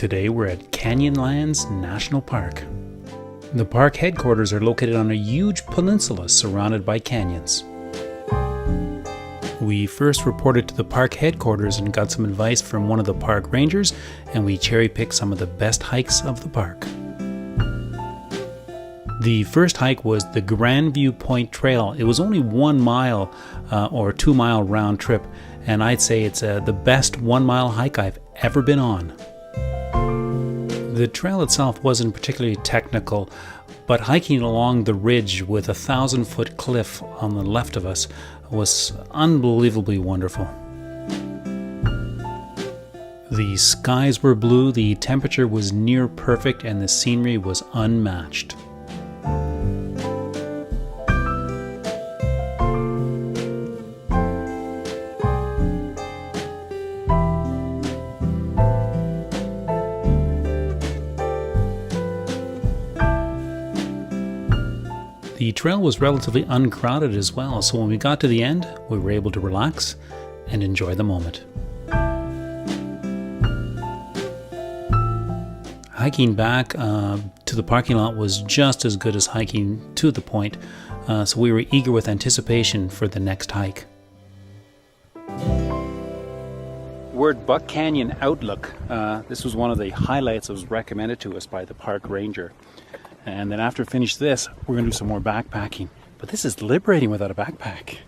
Today we're at Canyonlands National Park. The park headquarters are located on a huge peninsula surrounded by canyons. We first reported to the park headquarters and got some advice from one of the park rangers, and we cherry-picked some of the best hikes of the park. The first hike was the Grandview Point trail. It was only 1 mile or 2 mile round trip, and I'd say it's the best 1 mile hike I've ever been on. The trail itself wasn't particularly technical, but hiking along the ridge with a 1,000-foot cliff on the left of us was unbelievably wonderful. The skies were blue, the temperature was near perfect, and the scenery was unmatched. The trail was relatively uncrowded as well, so when we got to the end, we were able to relax and enjoy the moment. Hiking back to the parking lot was just as good as hiking to the point, so we were eager with anticipation for the next hike. We're at Buck Canyon Outlook. This was one of the highlights that was recommended to us by the park ranger. And then after we finish this, we're going to do some more backpacking. But this is liberating without a backpack.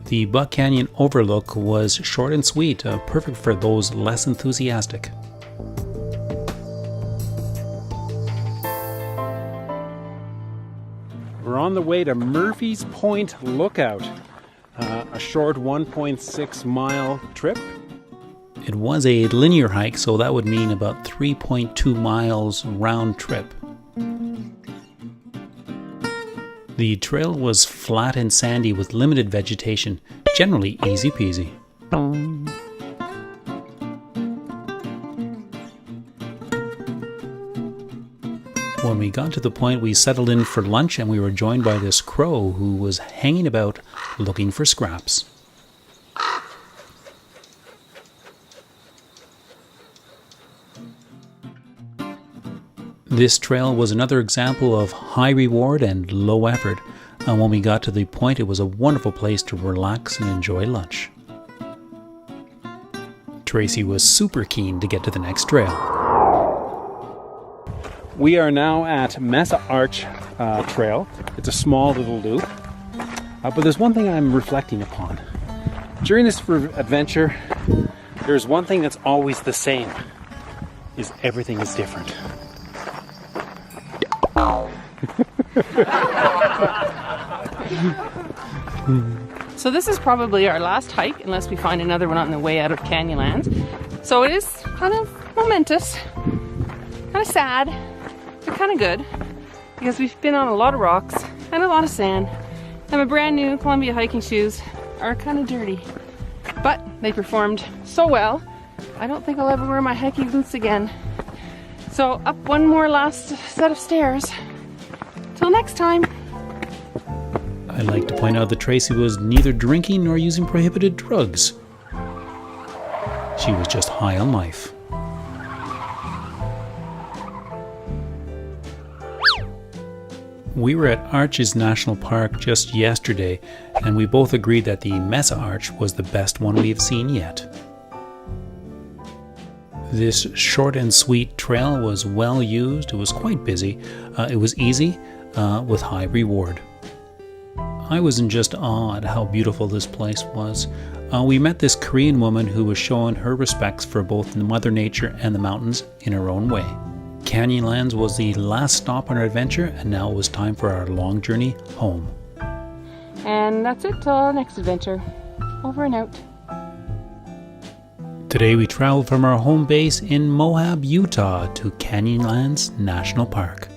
The Buck Canyon Overlook was short and sweet, perfect for those less enthusiastic. We're on the way to Murphy's Point Lookout, a short 1.6 mile trip. It was a linear hike, so that would mean about 3.2 miles round trip. The trail was flat and sandy with limited vegetation, generally easy peasy. When we got to the point, we settled in for lunch and we were joined by this crow who was hanging about looking for scraps. This trail was another example of high reward and low effort, and when we got to the point, it was a wonderful place to relax and enjoy lunch. Tracy was super keen to get to the next trail. We are now at Meza Arch Trail. It's a small little loop, but there's one thing I'm reflecting upon. During this adventure, there's one thing that's always the same, is everything is different. So this is probably our last hike, unless we find another one on the way out of Canyonlands. So it is kind of momentous, kind of sad, but kind of good, because we've been on a lot of rocks and a lot of sand, and my brand new Columbia hiking shoes are kind of dirty. But they performed so well, I don't think I'll ever wear my hiking boots again. So up one more last set of stairs. Till next time. I'd like to point out that Tracy was neither drinking nor using prohibited drugs. She was just high on life. We were at Arches National Park just yesterday, and we both agreed that the Meza Arch was the best one we have seen yet. This short and sweet trail was well used. It was quite busy. It was easy with high reward. I was in just awe at how beautiful this place was. We met this Korean woman who was showing her respects for both Mother Nature and the mountains in her own way. Canyonlands was the last stop on our adventure, and now it was time for our long journey home. And that's it till our next adventure. Over and out. Today we traveled from our home base in Moab, Utah to Canyonlands National Park.